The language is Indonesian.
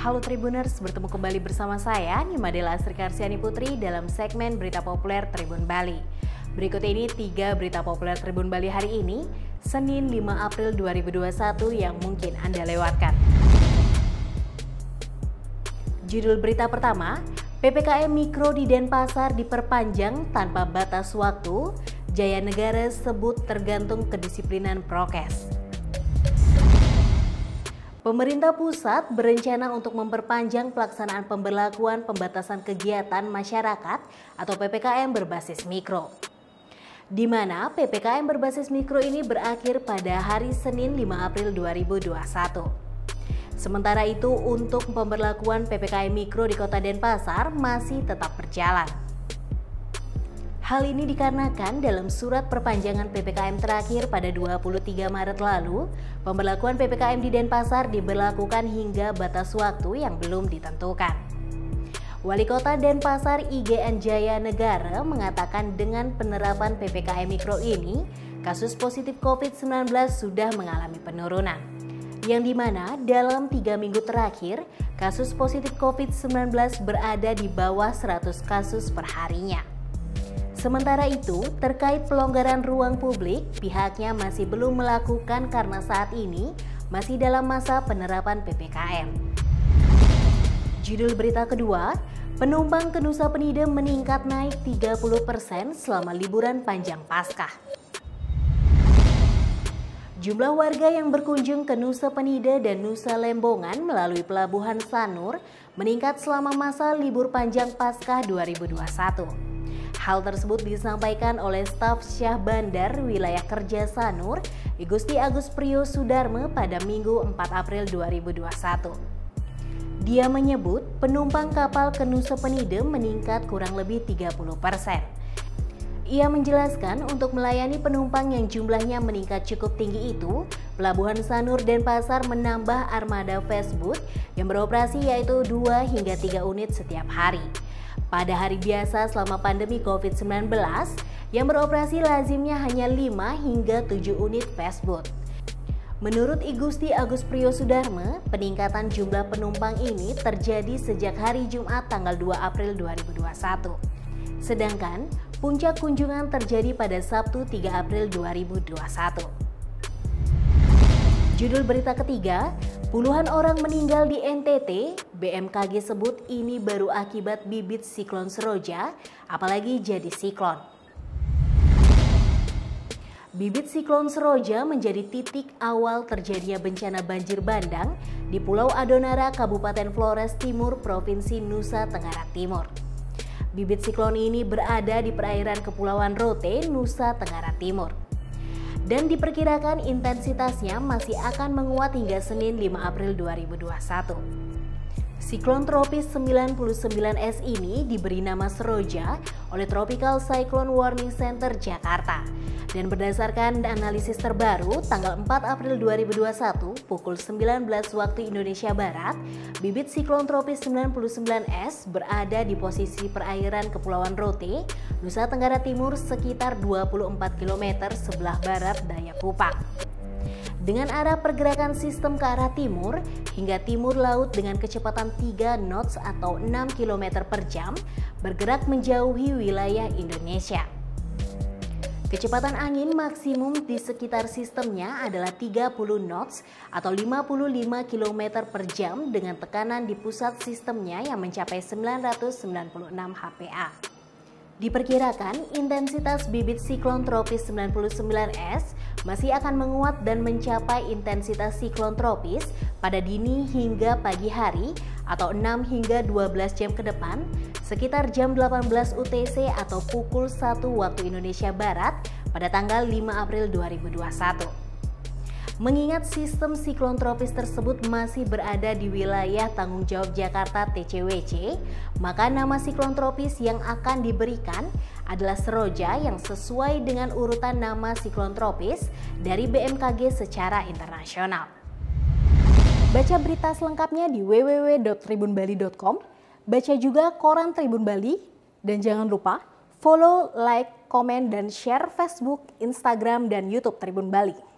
Halo Tribuners, bertemu kembali bersama saya Nimadela Srikarsiani Putri dalam segmen Berita Populer Tribun Bali. Berikut ini 3 berita populer Tribun Bali hari ini, Senin 5 April 2021 yang mungkin Anda lewatkan. Judul berita pertama, PPKM Mikro di Denpasar diperpanjang tanpa batas waktu, Jaya Negara sebut tergantung kedisiplinan prokes. Pemerintah pusat berencana untuk memperpanjang pelaksanaan pemberlakuan pembatasan kegiatan masyarakat atau PPKM berbasis mikro. Di mana PPKM berbasis mikro ini berakhir pada hari Senin 5 April 2021. Sementara itu untuk pemberlakuan PPKM mikro di Kota Denpasar masih tetap berjalan. Hal ini dikarenakan dalam surat perpanjangan PPKM terakhir pada 23 Maret lalu, pemberlakuan PPKM di Denpasar diberlakukan hingga batas waktu yang belum ditentukan. Wali Kota Denpasar IGN Jaya Negara mengatakan dengan penerapan PPKM Mikro ini, kasus positif COVID-19 sudah mengalami penurunan. Yang dimana dalam 3 minggu terakhir, kasus positif COVID-19 berada di bawah 100 kasus per harinya. Sementara itu, terkait pelonggaran ruang publik, pihaknya masih belum melakukan karena saat ini masih dalam masa penerapan PPKM. Judul berita kedua, penumpang ke Nusa Penida meningkat naik 30% selama liburan panjang Paskah. Jumlah warga yang berkunjung ke Nusa Penida dan Nusa Lembongan melalui Pelabuhan Sanur meningkat selama masa libur panjang Paskah 2021. Hal tersebut disampaikan oleh staf Syah Bandar Wilayah Kerja Sanur, Igusti Agus Priyo Sudarme pada Minggu 4 April 2021. Dia menyebut penumpang kapal ke Nusa Penida meningkat kurang lebih 30%. Ia menjelaskan untuk melayani penumpang yang jumlahnya meningkat cukup tinggi itu, Pelabuhan Sanur Denpasar menambah armada fastboat yang beroperasi yaitu 2 hingga 3 unit setiap hari. Pada hari biasa selama pandemi COVID-19, yang beroperasi lazimnya hanya 5 hingga 7 unit fastboat. Menurut Igusti Agus Priyo Sudarme, peningkatan jumlah penumpang ini terjadi sejak hari Jumat tanggal 2 April 2021. Sedangkan puncak kunjungan terjadi pada Sabtu 3 April 2021. Judul berita ketiga, puluhan orang meninggal di NTT, BMKG sebut ini baru akibat bibit siklon Seroja, apalagi jadi siklon. Bibit siklon Seroja menjadi titik awal terjadinya bencana banjir bandang di Pulau Adonara, Kabupaten Flores Timur, Provinsi Nusa Tenggara Timur. Bibit siklon ini berada di perairan Kepulauan Rote, Nusa Tenggara Timur. Dan diperkirakan intensitasnya masih akan menguat hingga Senin 5 April 2021. Siklon tropis 99S ini diberi nama Seroja oleh Tropical Cyclone Warning Center Jakarta. Dan berdasarkan analisis terbaru tanggal 4 April 2021 pukul 19 waktu Indonesia Barat, bibit siklon tropis 99S berada di posisi perairan Kepulauan Rote, Nusa Tenggara Timur sekitar 24 km sebelah barat daya Kupang. Dengan arah pergerakan sistem ke arah timur hingga timur laut dengan kecepatan 3 knots atau 6 km per jam bergerak menjauhi wilayah Indonesia. Kecepatan angin maksimum di sekitar sistemnya adalah 30 knots atau 55 km per jam dengan tekanan di pusat sistemnya yang mencapai 996 HPA. Diperkirakan intensitas bibit siklon tropis 99S masih akan menguat dan mencapai intensitas siklon tropis pada dini hingga pagi hari atau 6 hingga 12 jam ke depan sekitar jam 18 UTC atau pukul 1 waktu Indonesia Barat pada tanggal 5 April 2021. Mengingat sistem siklon tropis tersebut masih berada di wilayah tanggung jawab Jakarta TCWC, maka nama siklon tropis yang akan diberikan adalah Seroja yang sesuai dengan urutan nama siklon tropis dari BMKG secara internasional. Baca berita selengkapnya di www.tribunbali.com, baca juga koran Tribun Bali, dan jangan lupa follow, like, komen, dan share Facebook, Instagram, dan YouTube Tribun Bali.